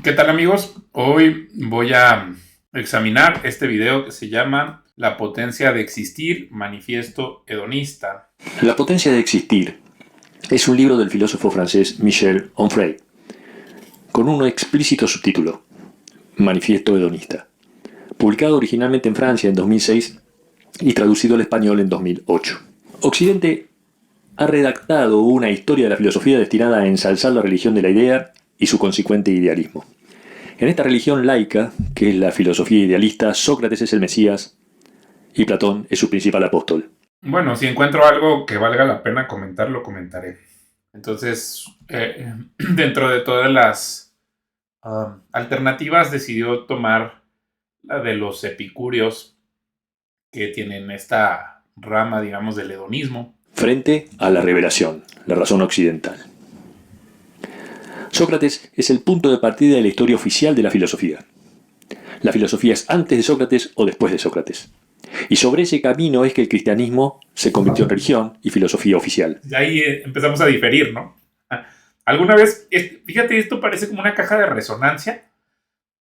¿Qué tal, amigos? Hoy voy a examinar este video que se llama La potencia de existir, manifiesto hedonista. La potencia de existir es un libro del filósofo francés Michel Onfray, con un explícito subtítulo, Manifiesto hedonista, publicado originalmente en Francia en 2006 y traducido al español en 2008. Occidente ha redactado una historia de la filosofía destinada a ensalzar la religión de la idea y su consecuente idealismo. En esta religión laica, que es la filosofía idealista, Sócrates es el Mesías y Platón es su principal apóstol. Bueno, si encuentro algo que valga la pena comentar, lo comentaré. Entonces, dentro de todas las alternativas, decidió tomar la de los epicúreos, que tienen esta rama, digamos, del hedonismo. Frente a la revelación, la razón occidental. Sócrates es el punto de partida de la historia oficial de la filosofía. La filosofía es antes de Sócrates o después de Sócrates. Y sobre ese camino es que el cristianismo se convirtió en religión y filosofía oficial. Y ahí empezamos a diferir, ¿no? Alguna vez, fíjate, esto parece como una caja de resonancia.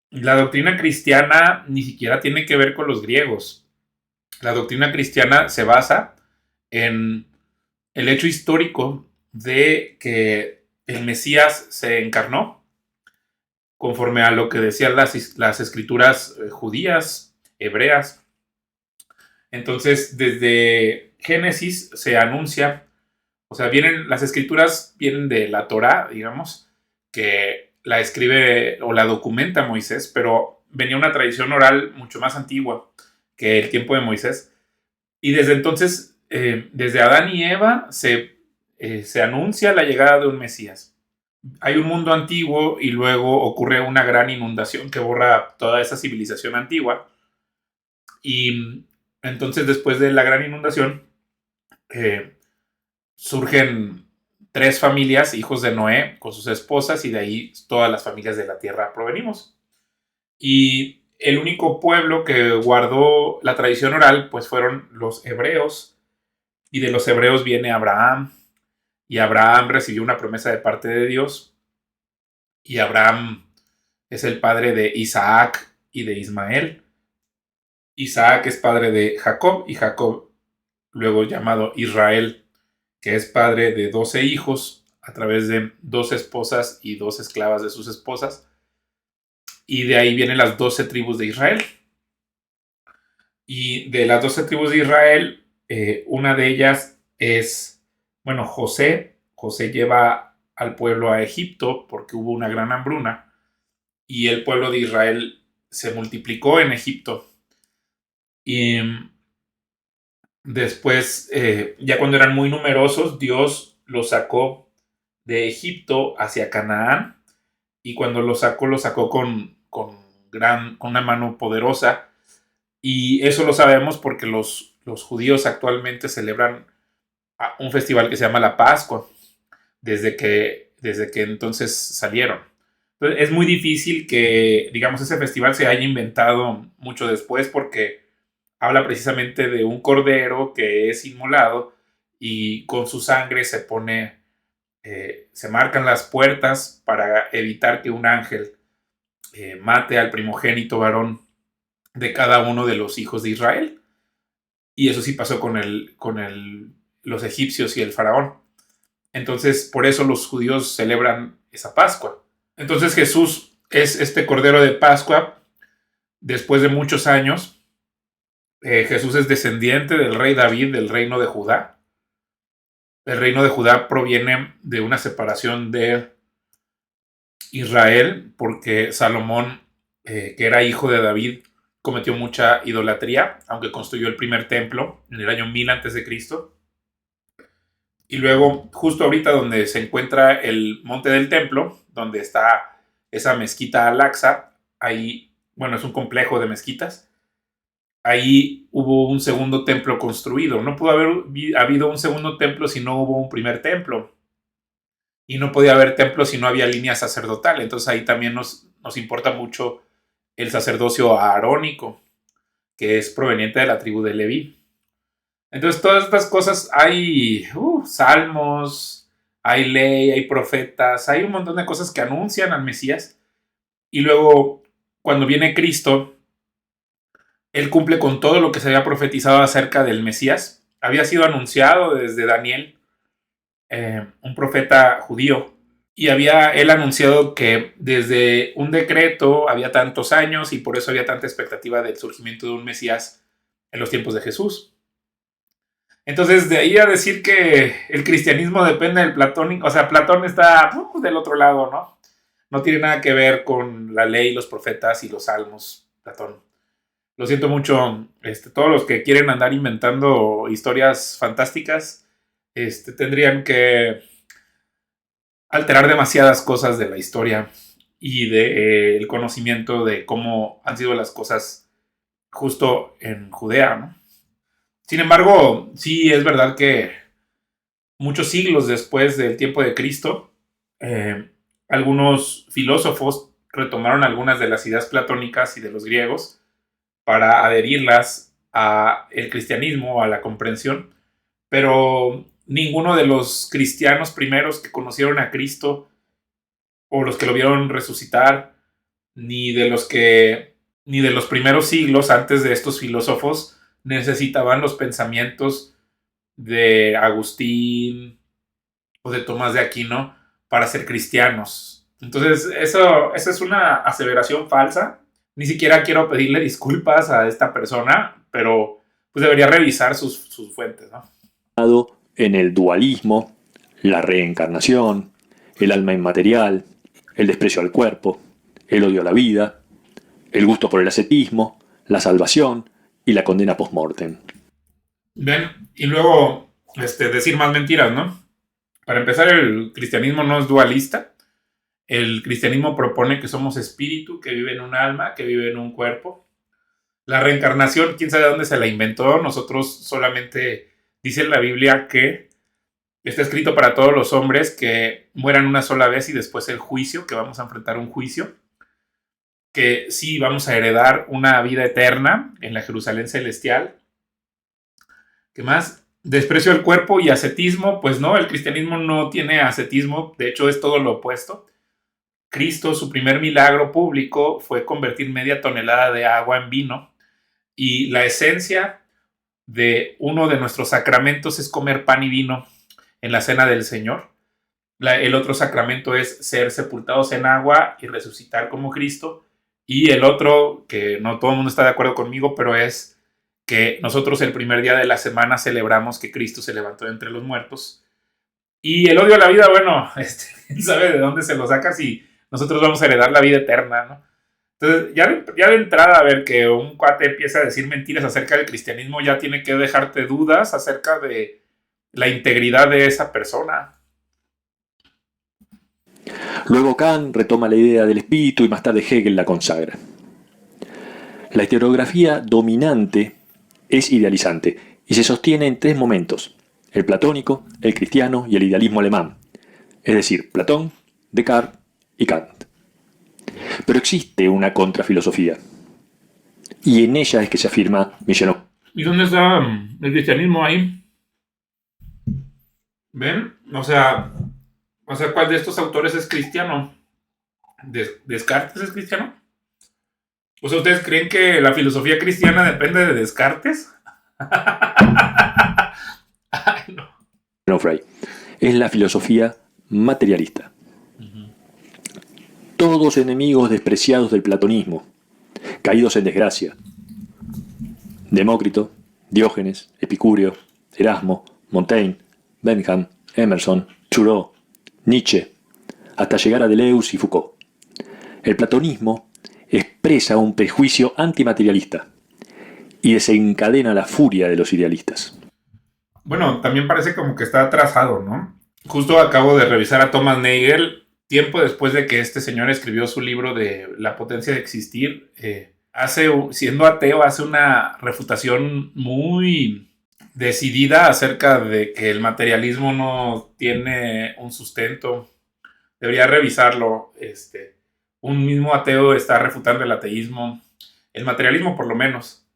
La doctrina cristiana ni siquiera tiene que ver con los griegos. La doctrina cristiana se basa en el hecho histórico de que el Mesías se encarnó conforme a lo que decían las escrituras judías, hebreas. Entonces, desde Génesis se anuncia, o sea, las escrituras vienen de la Torá, digamos, que la escribe o la documenta Moisés, pero venía una tradición oral mucho más antigua que el tiempo de Moisés. Y desde entonces, desde Adán y Eva, se anuncia la llegada de un Mesías. Hay un mundo antiguo y luego ocurre una gran inundación que borra toda esa civilización antigua. Y entonces, después de la gran inundación, eh, surgen tres familias, hijos de Noé, con sus esposas, y de ahí todas las familias de la tierra provenimos. Y el único pueblo que guardó la tradición oral, pues fueron los hebreos, y de los hebreos viene Abraham, y Abraham recibió una promesa de parte de Dios, y Abraham es el padre de Isaac y de Ismael. Isaac es padre de Jacob, y Jacob, luego llamado Israel, que es padre de 12 hijos a través de 2 esposas y 2 esclavas de sus esposas. Y de ahí vienen las 12 tribus de Israel. Y de las 12 tribus de Israel, una de ellas es, bueno, José. José lleva al pueblo a Egipto porque hubo una gran hambruna y el pueblo de Israel se multiplicó en Egipto. Y después, ya cuando eran muy numerosos, Dios los sacó de Egipto hacia Canaán, y cuando lo sacó con una mano poderosa. Y eso lo sabemos porque los judíos actualmente celebran un festival que se llama la Pascua, desde que entonces salieron. Entonces, es muy difícil que, digamos, ese festival se haya inventado mucho después, porque habla precisamente de un cordero que es inmolado y con su sangre se marcan las puertas para evitar que un ángel mate al primogénito varón de cada uno de los hijos de Israel. Y eso sí pasó con los egipcios y el faraón. Entonces, por eso los judíos celebran esa Pascua. Entonces, Jesús es este cordero de Pascua después de muchos años. Jesús es descendiente del rey David, del reino de Judá. El reino de Judá proviene de una separación de Israel porque Salomón, que era hijo de David, cometió mucha idolatría, aunque construyó el primer templo en el año 1000 antes de Cristo. Y luego, justo ahorita donde se encuentra el monte del templo, donde está esa mezquita Al-Aqsa, ahí, bueno, es un complejo de mezquitas, ahí hubo un segundo templo construido. No pudo haber habido un segundo templo si no hubo un primer templo. Y no podía haber templo si no había línea sacerdotal. Entonces ahí también nos importa mucho el sacerdocio aarónico, que es proveniente de la tribu de Leví. Entonces, todas estas cosas, hay salmos, hay ley, hay profetas, hay un montón de cosas que anuncian al Mesías, Y luego, cuando viene Cristo, él cumple con todo lo que se había profetizado acerca del Mesías. Había sido anunciado desde Daniel, un profeta judío, y había él anunciado que desde un decreto había tantos años y por eso había tanta expectativa del surgimiento de un Mesías en los tiempos de Jesús. Entonces, de ahí a decir que el cristianismo depende del platónico, o sea, Platón está del otro lado, ¿no? No tiene nada que ver con la ley, los profetas y los salmos, Platón. Lo siento mucho, todos los que quieren andar inventando historias fantásticas, tendrían que alterar demasiadas cosas de la historia y del conocimiento de cómo han sido las cosas justo en Judea, ¿no? Sin embargo, sí es verdad que muchos siglos después del tiempo de Cristo, eh, algunos filósofos retomaron algunas de las ideas platónicas y de los griegos para adherirlas al cristianismo, a la comprensión, pero ninguno de los cristianos primeros que conocieron a Cristo o los que lo vieron resucitar, ni de los que ni de los primeros siglos antes de estos filósofos necesitaban los pensamientos de Agustín o de Tomás de Aquino para ser cristianos. Entonces, eso es una aseveración falsa. Ni siquiera quiero pedirle disculpas a esta persona, pero pues debería revisar sus fuentes, ¿no? En el dualismo, la reencarnación, el alma inmaterial, el desprecio al cuerpo, el odio a la vida, el gusto por el ascetismo, la salvación y la condena post-mortem. Ven, y luego decir más mentiras, ¿no? Para empezar, el cristianismo no es dualista. El cristianismo propone que somos espíritu, que vive en un alma, que vive en un cuerpo. La reencarnación, quién sabe dónde se la inventó. Nosotros solamente dice en la Biblia que está escrito para todos los hombres que mueran una sola vez y después el juicio, que vamos a enfrentar un juicio, que sí vamos a heredar una vida eterna en la Jerusalén celestial. ¿Qué más? Desprecio del cuerpo y ascetismo, pues no, el cristianismo no tiene ascetismo, de hecho es todo lo opuesto. Cristo, su primer milagro público fue convertir media tonelada de agua en vino y la esencia de uno de nuestros sacramentos es comer pan y vino en la cena del Señor. El otro sacramento es ser sepultados en agua y resucitar como Cristo. Y el otro, que no todo el mundo está de acuerdo conmigo, pero es que nosotros el primer día de la semana celebramos que Cristo se levantó de entre los muertos. Y el odio a la vida, bueno, él sabe de dónde se lo saca si nosotros vamos a heredar la vida eterna, ¿no? Entonces, ya de entrada, a ver que un cuate empieza a decir mentiras acerca del cristianismo, ya tiene que dejarte dudas acerca de la integridad de esa persona. Luego Kant retoma la idea del espíritu y más tarde Hegel la consagra. La historiografía dominante es idealizante y se sostiene en tres momentos: el platónico, el cristiano y el idealismo alemán, es decir, Platón, Descartes y Kant. Pero existe una contrafilosofía, y en ella es que se afirma Michel. ¿Y dónde está el cristianismo ahí? ¿Ven? ¿Cuál de estos autores es cristiano? ¿Descartes es cristiano? O sea, ¿ustedes creen que la filosofía cristiana depende de Descartes? Ay, no. Frey es la filosofía materialista. Todos enemigos despreciados del platonismo, caídos en desgracia. Demócrito, Diógenes, Epicúreo, Erasmo, Montaigne, Bentham, Emerson, Thoreau, Nietzsche, hasta llegar a Deleuze y Foucault. El platonismo expresa un prejuicio antimaterialista y desencadena la furia de los idealistas. Bueno, también parece como que está atrasado, ¿no? Justo acabo de revisar a Thomas Nagel, tiempo después de que este señor escribió su libro de La potencia de existir. Siendo ateo, hace una refutación muy decidida acerca de que el materialismo no tiene un sustento. Debería revisarlo. Un mismo ateo está refutando el ateísmo, el materialismo por lo menos.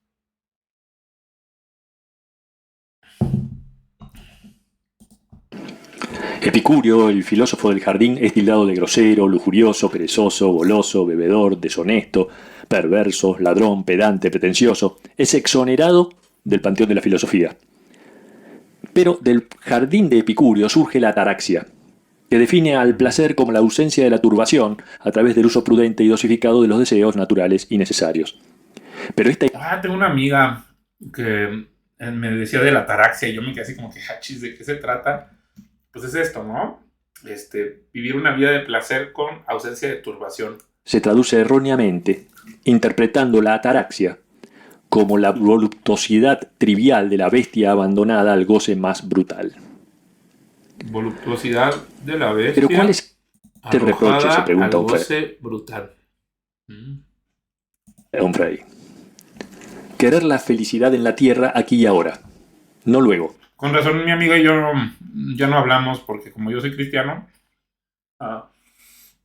Epicúreo, el filósofo del jardín, es tildado de grosero, lujurioso, perezoso, goloso, bebedor, deshonesto, perverso, ladrón, pedante, pretencioso. Es exonerado del panteón de la filosofía. Pero del jardín de Epicúreo surge la ataraxia, que define al placer como la ausencia de la turbación a través del uso prudente y dosificado de los deseos naturales y necesarios. Pero esta Tengo una amiga que me decía de la ataraxia y yo me quedé así como que, hachis, ¿de qué se trata? Pues es esto, ¿no? Vivir una vida de placer con ausencia de turbación. se traduce erróneamente, interpretando la ataraxia como la voluptuosidad trivial de la bestia abandonada al goce más brutal. Voluptuosidad de la Pero ¿cuál bestia es este reproche? Se arrojada pregunta al goce brutal. Onfray. Querer la felicidad en la tierra aquí y ahora, no luego. Con razón mi amiga y yo ya no hablamos porque como yo soy cristiano,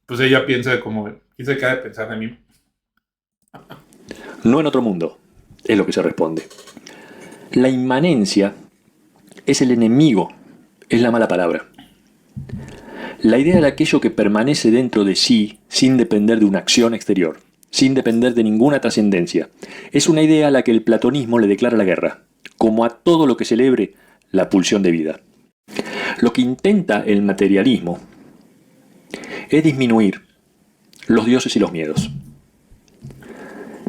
pues ella piensa de como, quién sabe qué ha de pensar de mí. No en otro mundo, es lo que se responde. La inmanencia es el enemigo, es la mala palabra. La idea de aquello que permanece dentro de sí sin depender de una acción exterior, sin depender de ninguna trascendencia. Es una idea a la que el platonismo le declara la guerra, como a todo lo que celebre la pulsión de vida. Lo que intenta el materialismo es disminuir los dioses y los miedos,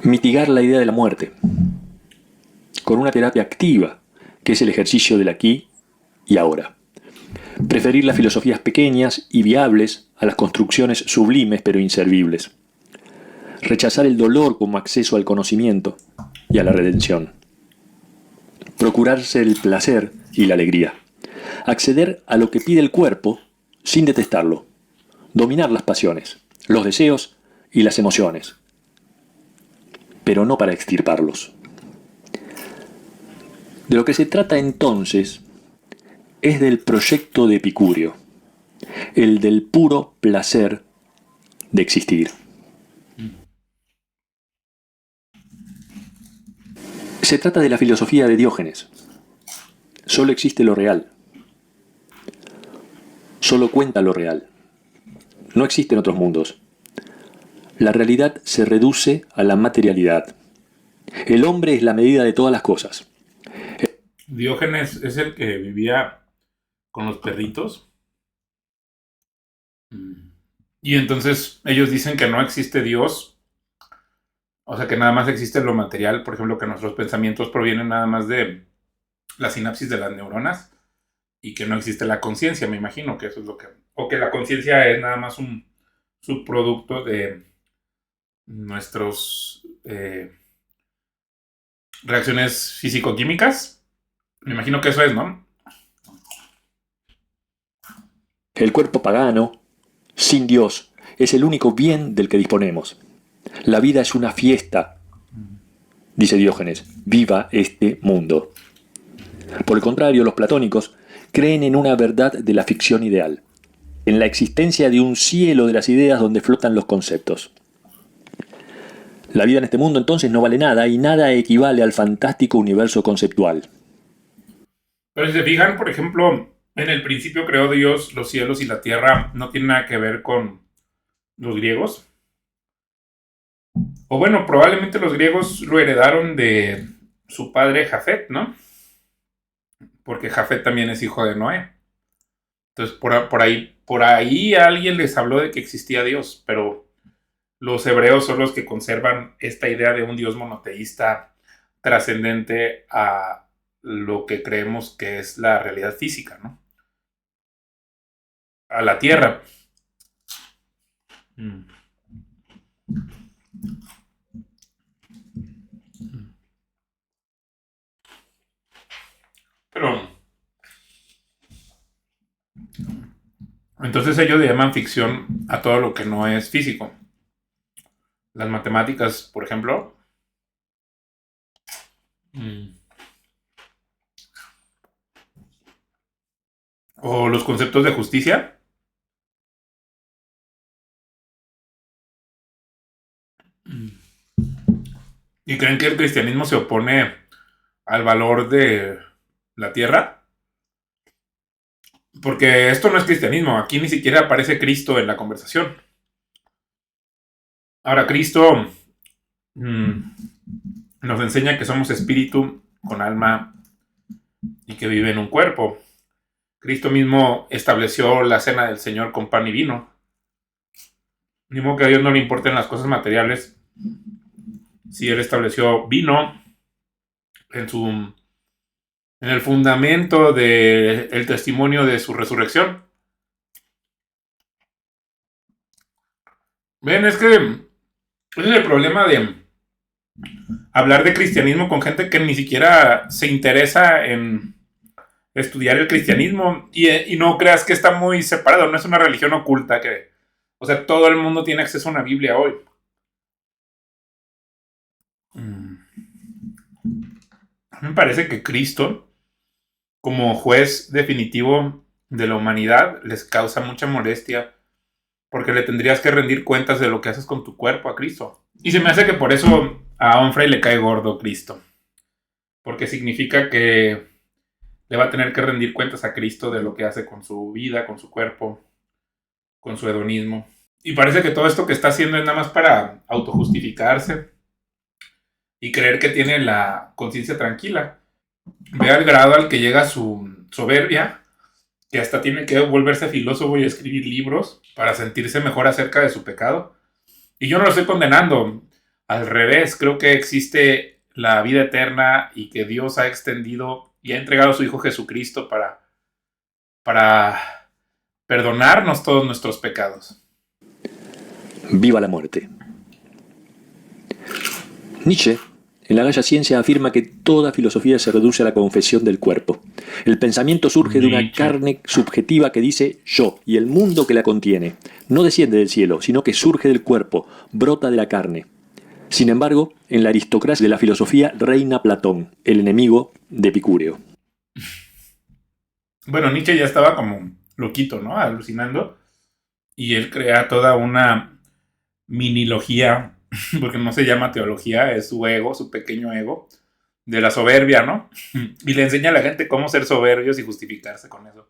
mitigar la idea de la muerte, con una terapia activa, que es el ejercicio del aquí y ahora. Preferir las filosofías pequeñas y viables a las construcciones sublimes pero inservibles. Rechazar el dolor como acceso al conocimiento y a la redención. Procurarse el placer y la alegría. Acceder a lo que pide el cuerpo sin detestarlo. Dominar las pasiones, los deseos y las emociones. Pero no para extirparlos. De lo que se trata entonces es del proyecto de Epicúreo, el del puro placer de existir. Se trata de la filosofía de Diógenes. Solo existe lo real. Solo cuenta lo real. No existen otros mundos. La realidad se reduce a la materialidad. El hombre es la medida de todas las cosas. Diógenes es el que vivía con los perritos. Y entonces ellos dicen que no existe Dios. O sea, que nada más existe lo material. Por ejemplo, que nuestros pensamientos provienen nada más de la sinapsis de las neuronas. Y que no existe la conciencia, me imagino que eso es lo que... O que la conciencia es nada más un subproducto de nuestras reacciones físico-químicas. Me imagino que eso es, ¿no? El cuerpo pagano, sin Dios, es el único bien del que disponemos. La vida es una fiesta, dice Diógenes. Viva este mundo. Por el contrario, los platónicos creen en una verdad de la ficción ideal, en la existencia de un cielo de las ideas donde flotan los conceptos. La vida en este mundo entonces no vale nada y nada equivale al fantástico universo conceptual. Pero si se fijan, por ejemplo, en el principio creó Dios los cielos y la tierra, no tiene nada que ver con los griegos. O bueno, probablemente los griegos lo heredaron de su padre Jafet, ¿no? Porque Jafet también es hijo de Noé. Entonces, por ahí alguien les habló de que existía Dios, pero los hebreos son los que conservan esta idea de un Dios monoteísta trascendente a lo que creemos que es la realidad física, ¿no? A la tierra. Pero entonces ellos le llaman ficción a todo lo que no es físico. Las matemáticas, por ejemplo. O los conceptos de justicia. ¿Y creen que el cristianismo se opone al valor de la tierra? Porque esto no es cristianismo. Aquí ni siquiera aparece Cristo en la conversación. Ahora, Cristo mmm, nos enseña que somos espíritu con alma y que vive en un cuerpo. Cristo mismo estableció la cena del Señor con pan y vino. Ni modo que a Dios no le importen las cosas materiales. Si Él estableció vino en el fundamento del testimonio de su resurrección. Ven, es que ese es el problema de hablar de cristianismo con gente que ni siquiera se interesa en estudiar el cristianismo y no creas que está muy separado, no es una religión oculta que, o sea, todo el mundo tiene acceso a una Biblia hoy. A mí me parece que Cristo, como juez definitivo de la humanidad, les causa mucha molestia porque le tendrías que rendir cuentas de lo que haces con tu cuerpo a Cristo. Y se me hace que por eso a Onfray le cae gordo Cristo, porque significa que le va a tener que rendir cuentas a Cristo de lo que hace con su vida, con su cuerpo, con su hedonismo. Y parece que todo esto que está haciendo es nada más para autojustificarse y creer que tiene la conciencia tranquila. Ve al grado al que llega su soberbia, que hasta tiene que volverse filósofo y escribir libros para sentirse mejor acerca de su pecado. Y yo no lo estoy condenando. Al revés, creo que existe la vida eterna y que Dios ha extendido y ha entregado a su Hijo Jesucristo para perdonarnos todos nuestros pecados. Viva la muerte. Nietzsche, en La Galla Ciencia, afirma que toda filosofía se reduce a la confesión del cuerpo. El pensamiento surge de una carne subjetiva que dice yo, y el mundo que la contiene no desciende del cielo, sino que surge del cuerpo, brota de la carne. Sin embargo, en la aristocracia de la filosofía reina Platón, el enemigo de Epicúreo. Bueno, Nietzsche ya estaba como loquito, ¿no? Alucinando. Y él crea toda una minilogía, porque no se llama teología, es su ego, su pequeño ego, de la soberbia, ¿no? Y le enseña a la gente cómo ser soberbios y justificarse con eso.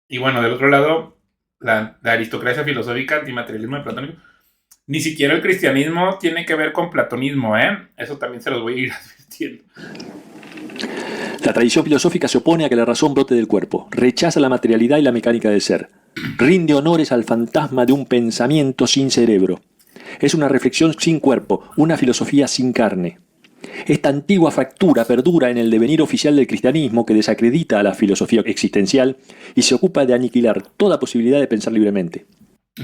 Y bueno, del otro lado, la aristocracia filosófica, antimaterialismo de platónico. Ni siquiera el cristianismo tiene que ver con platonismo, ¿eh? Eso también se los voy a ir advirtiendo. La tradición filosófica se opone a que la razón brote del cuerpo, rechaza la materialidad y la mecánica del ser, rinde honores al fantasma de un pensamiento sin cerebro. Es una reflexión sin cuerpo, una filosofía sin carne. Esta antigua fractura perdura en el devenir oficial del cristianismo que desacredita a la filosofía existencial y se ocupa de aniquilar toda posibilidad de pensar libremente.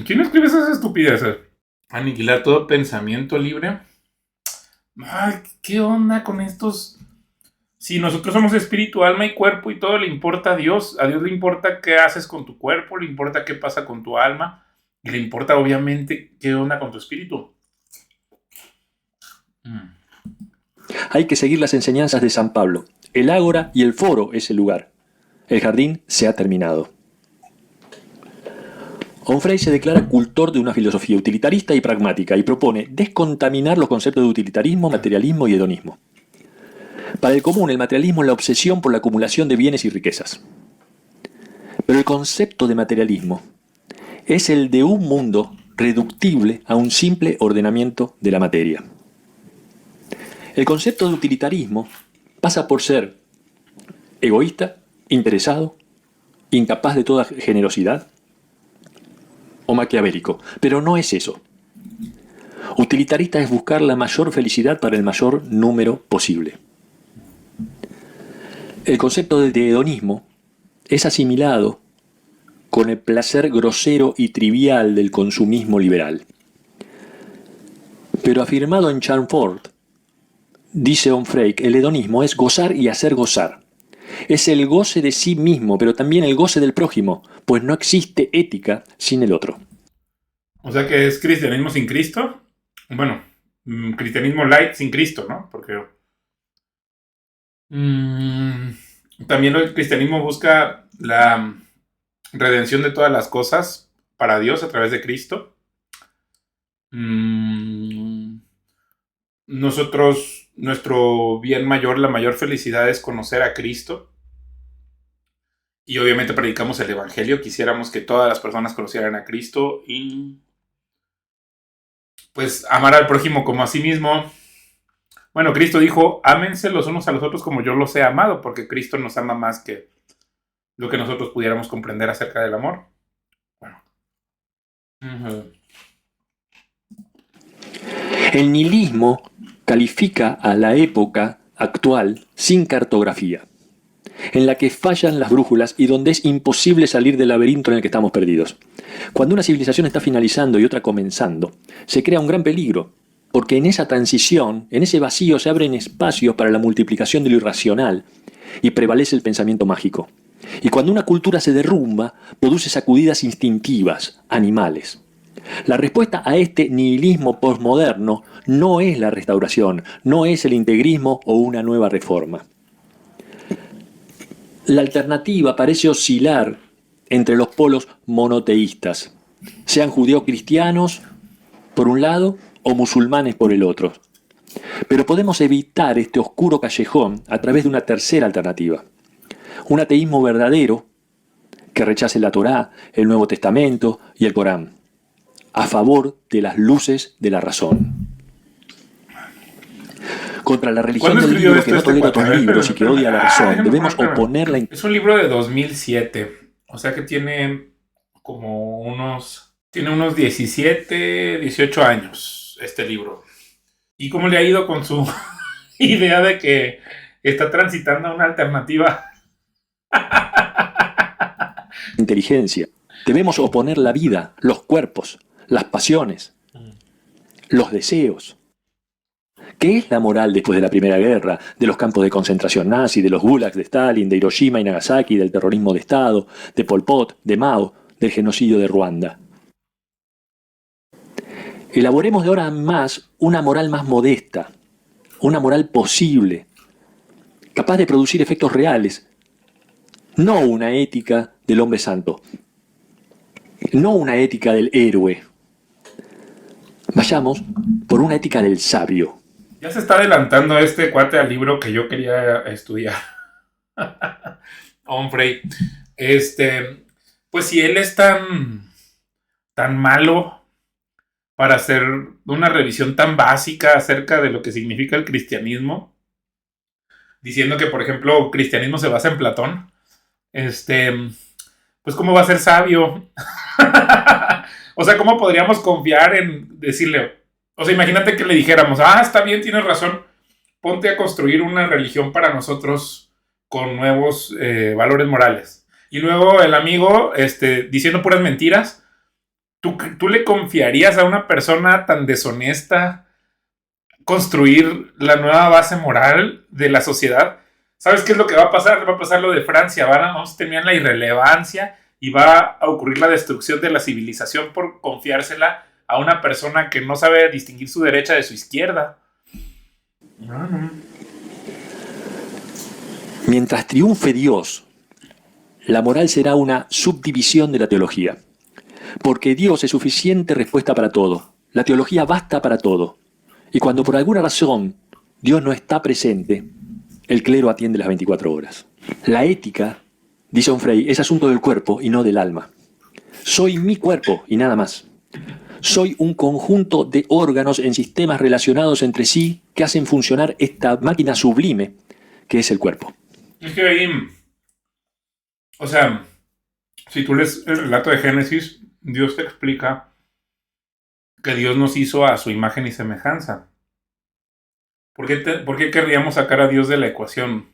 ¿Quién escribe esas estupideces? Aniquilar todo pensamiento libre. Ay, ¿qué onda con estos? Si nosotros somos espíritu, alma y cuerpo y todo le importa a Dios le importa qué haces con tu cuerpo, le importa qué pasa con tu alma y le importa obviamente qué onda con tu espíritu. Hay que seguir las enseñanzas de San Pablo. El ágora y el foro es el lugar. El jardín se ha terminado. Onfray se declara cultor de una filosofía utilitarista y pragmática y propone descontaminar los conceptos de utilitarismo, materialismo y hedonismo. Para el común, el materialismo es la obsesión por la acumulación de bienes y riquezas. Pero el concepto de materialismo es el de un mundo reductible a un simple ordenamiento de la materia. El concepto de utilitarismo pasa por ser egoísta, interesado, incapaz de toda generosidad o maquiavélico, pero no es eso. Utilitarista es buscar la mayor felicidad para el mayor número posible. El concepto de hedonismo es asimilado con el placer grosero y trivial del consumismo liberal. Pero afirmado en Charmfort, dice Onfray, el hedonismo es gozar y hacer gozar. Es el goce de sí mismo, pero también el goce del prójimo, pues no existe ética sin el otro. O sea que es cristianismo sin Cristo. Bueno, cristianismo light sin Cristo, ¿no? Porque también el cristianismo busca la redención de todas las cosas para Dios a través de Cristo. Nosotros, nuestro bien mayor, la mayor felicidad es conocer a Cristo Y obviamente predicamos el Evangelio. Quisiéramos que todas las personas conocieran a Cristo y pues amar al prójimo como a sí mismo. Bueno, Cristo dijo, ámense los unos a los otros como yo los he amado, porque Cristo nos ama más que lo que nosotros pudiéramos comprender acerca del amor. Bueno. Uh-huh. El nihilismo califica a la época actual sin cartografía, en la que fallan las brújulas y donde es imposible salir del laberinto en el que estamos perdidos. Cuando una civilización está finalizando y otra comenzando, se crea un gran peligro, porque en esa transición, en ese vacío, se abren espacios para la multiplicación de lo irracional y prevalece el pensamiento mágico. Y cuando una cultura se derrumba, produce sacudidas instintivas, animales. La respuesta a este nihilismo posmoderno no es la restauración, no es el integrismo o una nueva reforma. La alternativa parece oscilar entre los polos monoteístas, sean judeocristianos por un lado o musulmanes por el otro. Pero podemos evitar este oscuro callejón a través de una tercera alternativa. Un ateísmo verdadero que rechace la Torá, el Nuevo Testamento y el Corán, a favor de las luces de la razón. Contra la religión del libro que no tolera otros libros y que odia la razón, debemos oponerla. Es un libro de 2007, o sea que tiene como unos 17, 18 años este libro. ¿Y cómo le ha ido con su idea de que está transitando una alternativa? Inteligencia. Debemos oponer la vida, los cuerpos, las pasiones, los deseos. ¿Qué es la moral después de la Primera Guerra, de los campos de concentración nazi, de los gulags de Stalin, de Hiroshima y Nagasaki, del terrorismo de Estado, de Pol Pot, de Mao, del genocidio de Ruanda? Elaboremos de ahora en más una moral más modesta, una moral posible, capaz de producir efectos reales, no una ética del hombre santo, no una ética del héroe. Vayamos por una ética del sabio. Ya se está adelantando este cuate al libro que yo quería estudiar. Hombre, pues si él es tan malo para hacer una revisión tan básica acerca de lo que significa el cristianismo, diciendo que, por ejemplo, el cristianismo se basa en Platón, pues ¿cómo va a ser sabio? O sea, ¿cómo podríamos confiar en decirle? O sea, imagínate que le dijéramos, está bien, tienes razón, ponte a construir una religión para nosotros con nuevos valores morales. Y luego el amigo, diciendo puras mentiras, ¿tú le confiarías a una persona tan deshonesta construir la nueva base moral de la sociedad? ¿Sabes qué es lo que va a pasar? Va a pasar lo de Francia, vamos a tener la irrelevancia y va a ocurrir la destrucción de la civilización por confiársela a una persona que no sabe distinguir su derecha de su izquierda. Mientras triunfe Dios, la moral será una subdivisión de la teología. Porque Dios es suficiente respuesta para todo. La teología basta para todo. Y cuando por alguna razón Dios no está presente, el clero atiende las 24 horas. La ética, dice Onfray, es asunto del cuerpo y no del alma. Soy mi cuerpo y nada más. Soy un conjunto de órganos en sistemas relacionados entre sí que hacen funcionar esta máquina sublime que es el cuerpo. Es que ahí, o sea, si tú lees el relato de Génesis, Dios te explica que Dios nos hizo a su imagen y semejanza. ¿Por qué querríamos sacar a Dios de la ecuación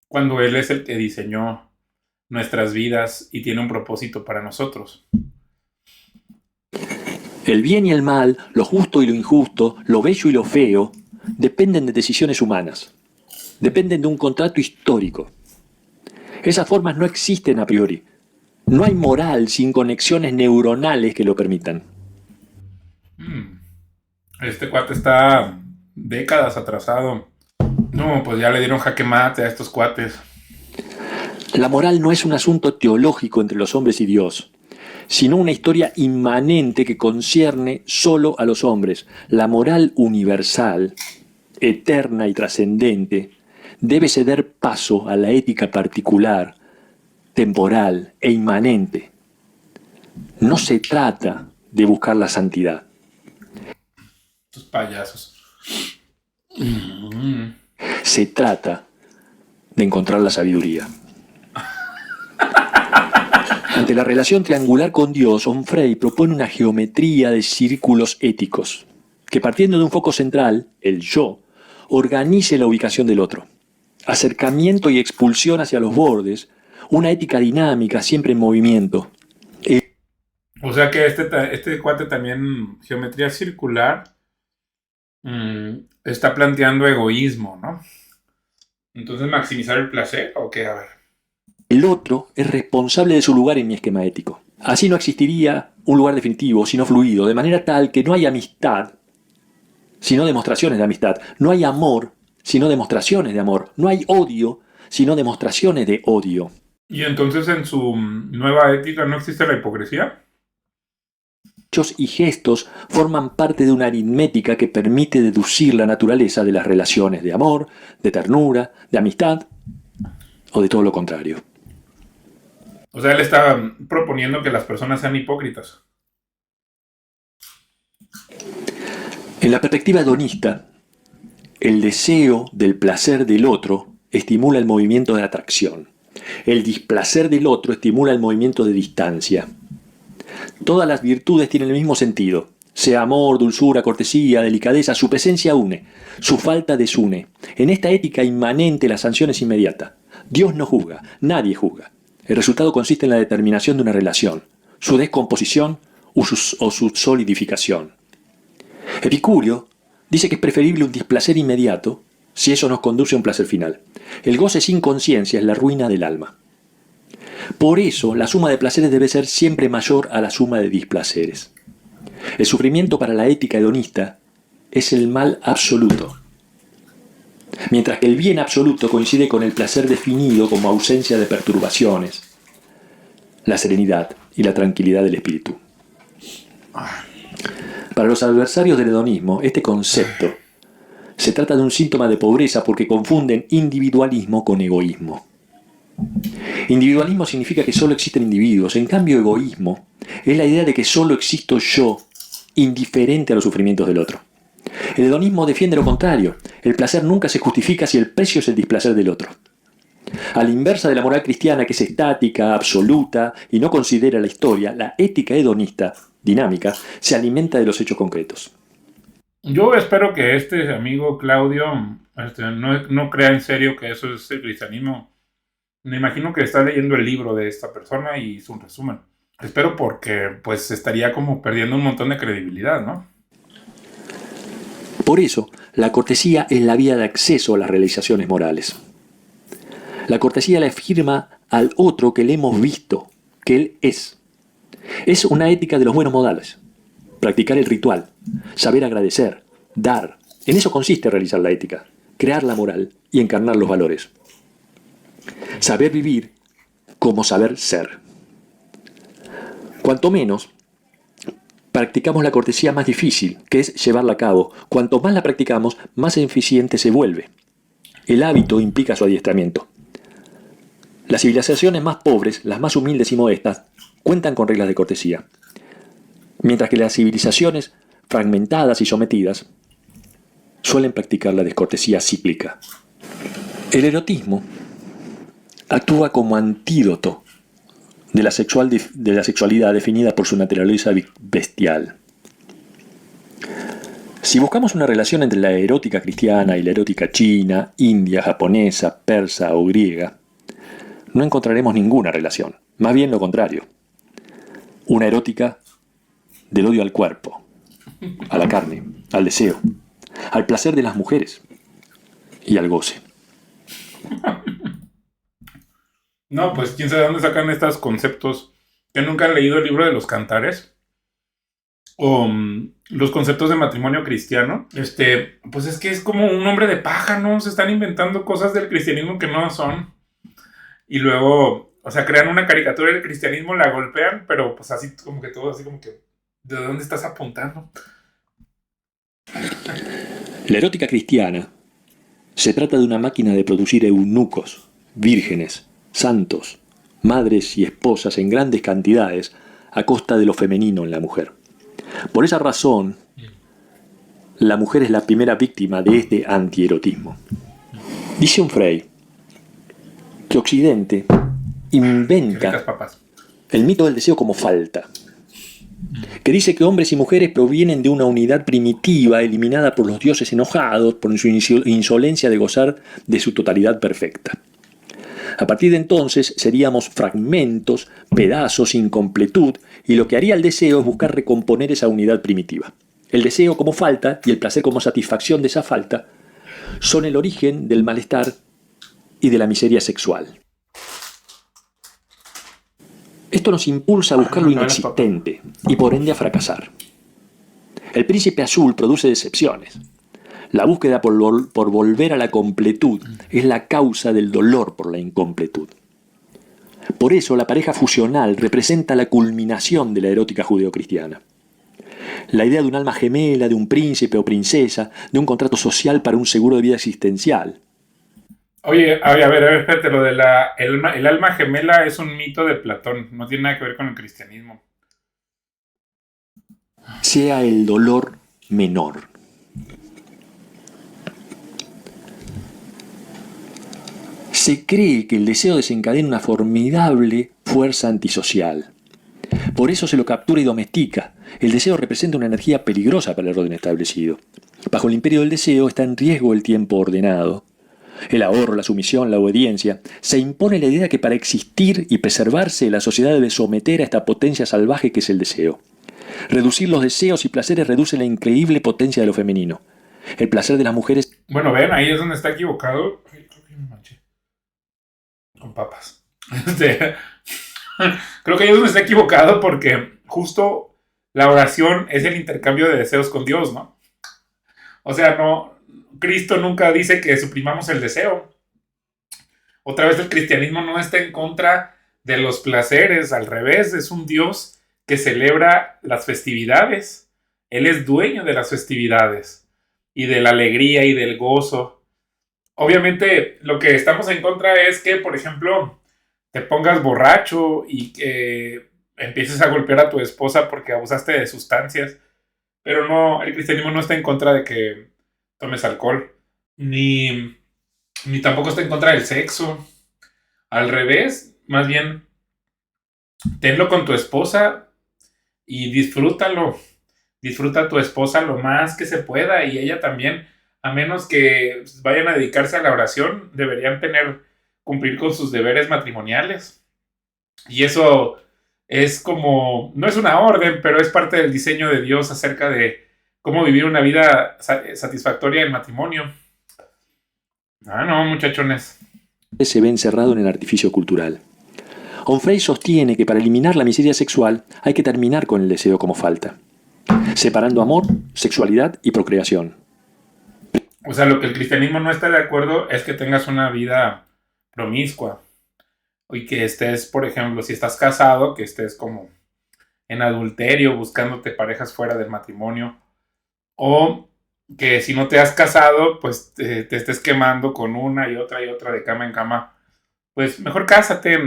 cuando Él es el que diseñó nuestras vidas y tiene un propósito para nosotros? El bien y el mal, lo justo y lo injusto, lo bello y lo feo, dependen de decisiones humanas. Dependen de un contrato histórico. Esas formas no existen a priori. No hay moral sin conexiones neuronales que lo permitan. Este cuate está décadas atrasado. No, pues ya le dieron jaque mate a estos cuates. La moral no es un asunto teológico entre los hombres y Dios, sino una historia inmanente que concierne solo a los hombres. La moral universal, eterna y trascendente, debe ceder paso a la ética particular temporal e inmanente. No se trata de buscar la santidad. Estos payasos. Se trata de encontrar la sabiduría. Ante la relación triangular con Dios, Onfray propone una geometría de círculos éticos, que partiendo de un foco central, el yo, organice la ubicación del otro. Acercamiento y expulsión hacia los bordes, una ética dinámica, siempre en movimiento. O sea que este cuate también, geometría circular, está planteando egoísmo, ¿no? Entonces, maximizar el placer, ¿o qué? A ver. El otro es responsable de su lugar en mi esquema ético. Así no existiría un lugar definitivo, sino fluido, de manera tal que no hay amistad, sino demostraciones de amistad. No hay amor, sino demostraciones de amor. No hay odio, sino demostraciones de odio. ¿Y entonces en su nueva ética no existe la hipocresía? Hechos y gestos forman parte de una aritmética que permite deducir la naturaleza de las relaciones de amor, de ternura, de amistad o de todo lo contrario. O sea, él está proponiendo que las personas sean hipócritas. En la perspectiva hedonista, el deseo del placer del otro estimula el movimiento de atracción. El displacer del otro estimula el movimiento de distancia. Todas las virtudes tienen el mismo sentido. Sea amor, dulzura, cortesía, delicadeza, su presencia une, su falta desune. En esta ética inmanente la sanción es inmediata. Dios no juzga, nadie juzga. El resultado consiste en la determinación de una relación, su descomposición o su solidificación. Epicúreo dice que es preferible un displacer inmediato si eso nos conduce a un placer final. El goce sin conciencia es la ruina del alma. Por eso, la suma de placeres debe ser siempre mayor a la suma de displaceres. El sufrimiento para la ética hedonista es el mal absoluto, mientras que el bien absoluto coincide con el placer definido como ausencia de perturbaciones, la serenidad y la tranquilidad del espíritu. Para los adversarios del hedonismo, este concepto se trata de un síntoma de pobreza porque confunden individualismo con egoísmo. Individualismo significa que solo existen individuos, en cambio egoísmo es la idea de que solo existo yo, indiferente a los sufrimientos del otro. El hedonismo defiende lo contrario, el placer nunca se justifica si el precio es el displacer del otro. A la inversa de la moral cristiana, que es estática, absoluta y no considera la historia, la ética hedonista, dinámica, se alimenta de los hechos concretos. Yo espero que este amigo Claudio no crea en serio que eso es el cristianismo. Me imagino que está leyendo el libro de esta persona y hizo un resumen. Espero porque pues estaría como perdiendo un montón de credibilidad, ¿no? Por eso, la cortesía es la vía de acceso a las realizaciones morales. La cortesía le afirma al otro que le hemos visto, que él es. Es una ética de los buenos modales. Practicar el ritual, saber agradecer, dar. En eso consiste realizar la ética, crear la moral y encarnar los valores. Saber vivir como saber ser. Cuanto menos practicamos la cortesía más difícil, que es llevarla a cabo. Cuanto más la practicamos, más eficiente se vuelve. El hábito implica su adiestramiento. Las civilizaciones más pobres, las más humildes y modestas, cuentan con reglas de cortesía, mientras que las civilizaciones fragmentadas y sometidas suelen practicar la descortesía cíclica. El erotismo actúa como antídoto de la sexualidad definida por su naturaleza bestial. Si buscamos una relación entre la erótica cristiana y la erótica china, india, japonesa, persa o griega, no encontraremos ninguna relación, más bien lo contrario. Una erótica del odio al cuerpo, a la carne, al deseo, al placer de las mujeres y al goce. No, pues quién sabe dónde sacan estos conceptos. Que nunca han leído el libro de los cantares. O los conceptos de matrimonio cristiano. Pues es que es como un hombre de paja, ¿no? Se están inventando cosas del cristianismo que no son. Y luego, o sea, crean una caricatura del cristianismo, la golpean, pero pues así como que todo, así como que, ¿de dónde estás apuntando? La erótica cristiana se trata de una máquina de producir eunucos, vírgenes, santos, madres y esposas en grandes cantidades a costa de lo femenino en la mujer. Por esa razón, la mujer es la primera víctima de este antierotismo. Dice Onfray que Occidente inventa el mito del deseo como falta, que dice que hombres y mujeres provienen de una unidad primitiva eliminada por los dioses enojados por su insolencia de gozar de su totalidad perfecta. A partir de entonces seríamos fragmentos, pedazos, incompletud, y lo que haría el deseo es buscar recomponer esa unidad primitiva. El deseo como falta y el placer como satisfacción de esa falta son el origen del malestar y de la miseria sexual. Esto nos impulsa a buscar lo inexistente y por ende a fracasar. El príncipe azul produce decepciones. La búsqueda por volver a la completud es la causa del dolor por la incompletud. Por eso la pareja fusional representa la culminación de la erótica judeocristiana. La idea de un alma gemela, de un príncipe o princesa, de un contrato social para un seguro de vida existencial. Oye, a ver, espérate, lo de el alma gemela es un mito de Platón, no tiene nada que ver con el cristianismo. Sea el dolor menor. Se cree que el deseo desencadena una formidable fuerza antisocial. Por eso se lo captura y domestica. El deseo representa una energía peligrosa para el orden establecido. Bajo el imperio del deseo está en riesgo el tiempo ordenado. El ahorro, la sumisión, la obediencia. Se impone la idea que para existir y preservarse la sociedad debe someter a esta potencia salvaje que es el deseo. Reducir los deseos y placeres reduce la increíble potencia de lo femenino. El placer de las mujeres... Bueno, ven, ahí es donde está equivocado. Ay, creo que me manché. Con papas. Creo que ahí es donde está equivocado porque justo la oración es el intercambio de deseos con Dios, ¿no? O sea, no... Cristo nunca dice que suprimamos el deseo. Otra vez el cristianismo no está en contra de los placeres, al revés, es un Dios que celebra las festividades. Él es dueño de las festividades y de la alegría y del gozo. Obviamente lo que estamos en contra es que, por ejemplo, te pongas borracho y que empieces a golpear a tu esposa porque abusaste de sustancias. Pero no, el cristianismo no está en contra de que tomes alcohol, ni tampoco está en contra del sexo. Al revés, más bien, tenlo con tu esposa y disfrútalo. Disfruta a tu esposa lo más que se pueda y ella también, a menos que vayan a dedicarse a la oración, deberían cumplir con sus deberes matrimoniales. Y eso es como, no es una orden, pero es parte del diseño de Dios acerca de cómo vivir una vida satisfactoria en matrimonio. No, muchachones. Se ve encerrado en el artificio cultural. Onfray sostiene que para eliminar la miseria sexual hay que terminar con el deseo como falta, separando amor, sexualidad y procreación. O sea, lo que el cristianismo no está de acuerdo es que tengas una vida promiscua. Y que estés, por ejemplo, si estás casado, que estés como en adulterio, buscándote parejas fuera del matrimonio. O que si no te has casado, pues te estés quemando con una y otra de cama en cama. Pues mejor cásate,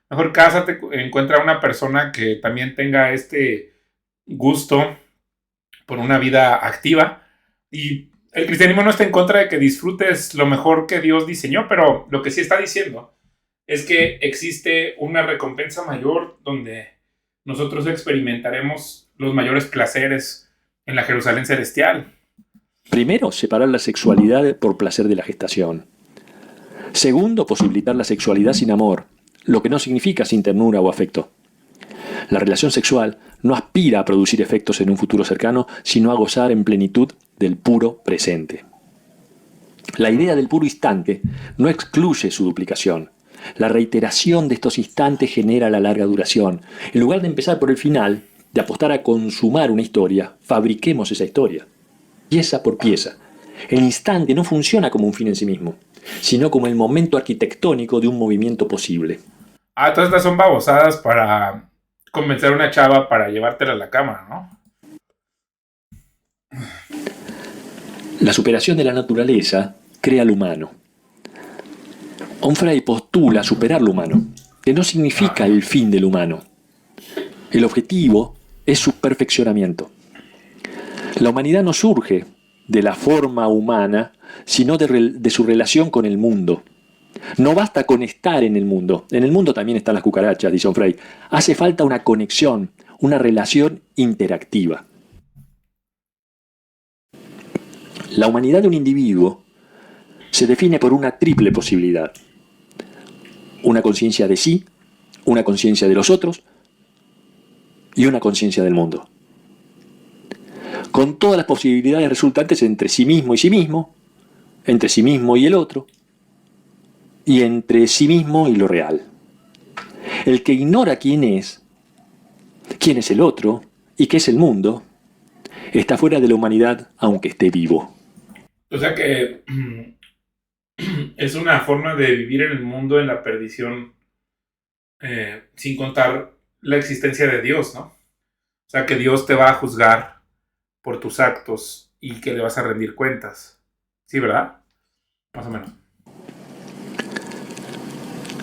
encuentra una persona que también tenga este gusto por una vida activa. Y el cristianismo no está en contra de que disfrutes lo mejor que Dios diseñó, pero lo que sí está diciendo es que existe una recompensa mayor donde nosotros experimentaremos los mayores placeres en la Jerusalén celestial. Primero, separar la sexualidad por placer de la gestación. Segundo, posibilitar la sexualidad sin amor, lo que no significa sin ternura o afecto. La relación sexual no aspira a producir efectos en un futuro cercano, sino a gozar en plenitud del puro presente. La idea del puro instante no excluye su duplicación. La reiteración de estos instantes genera la larga duración. En lugar de empezar por el final, de apostar a consumar una historia, fabriquemos esa historia, pieza por pieza. El instante no funciona como un fin en sí mismo, sino como el momento arquitectónico de un movimiento posible. Todas estas son babosadas para convencer a una chava para llevártela a la cama, ¿no? La superación de la naturaleza crea al humano. Onfray postula superar lo humano, que no significa el fin del humano. El objetivo es su perfeccionamiento. La humanidad no surge de la forma humana, sino de su relación con el mundo. No basta con estar en el mundo. En el mundo también están las cucarachas, dice Onfray. Hace falta una conexión, una relación interactiva. La humanidad de un individuo se define por una triple posibilidad. Una conciencia de sí, una conciencia de los otros y una conciencia del mundo. Con todas las posibilidades resultantes entre sí mismo y sí mismo, entre sí mismo y el otro, y entre sí mismo y lo real. El que ignora quién es el otro y qué es el mundo, está fuera de la humanidad aunque esté vivo. O sea que es una forma de vivir en el mundo en la perdición, sin contar la existencia de Dios, ¿no? O sea que Dios te va a juzgar por tus actos y que le vas a rendir cuentas. ¿Sí, verdad? Más o menos.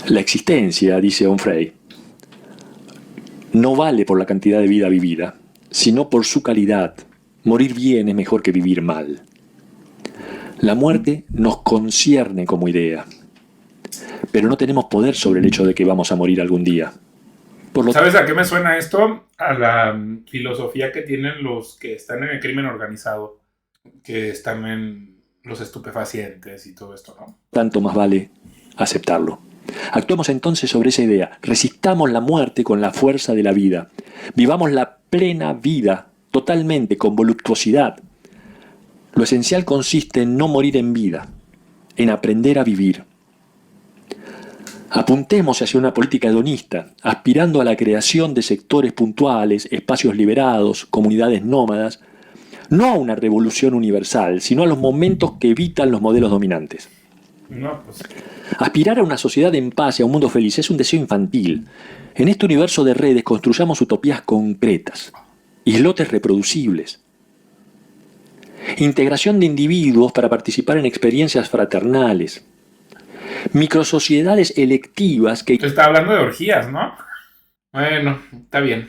La existencia, dice Onfray, no vale por la cantidad de vida vivida, sino por su calidad. Morir bien es mejor que vivir mal. La muerte nos concierne como idea, pero no tenemos poder sobre el hecho de que vamos a morir algún día. ¿Sabes a qué me suena esto? A la filosofía que tienen los que están en el crimen organizado, que están en los estupefacientes y todo esto, ¿no? Tanto más vale aceptarlo. Actuemos entonces sobre esa idea. Resistamos la muerte con la fuerza de la vida. Vivamos la plena vida, totalmente, con voluptuosidad. Lo esencial consiste en no morir en vida, en aprender a vivir. Apuntemos hacia una política hedonista, aspirando a la creación de sectores puntuales, espacios liberados, comunidades nómadas, no a una revolución universal, sino a los momentos que evitan los modelos dominantes. No, pues. Aspirar a una sociedad en paz y a un mundo feliz es un deseo infantil. En este universo de redes construyamos utopías concretas, islotes reproducibles. Integración de individuos para participar en experiencias fraternales. Microsociedades electivas que... Usted está hablando de orgías, ¿no? Bueno, está bien.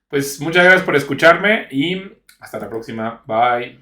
Pues muchas gracias por escucharme y hasta la próxima. Bye.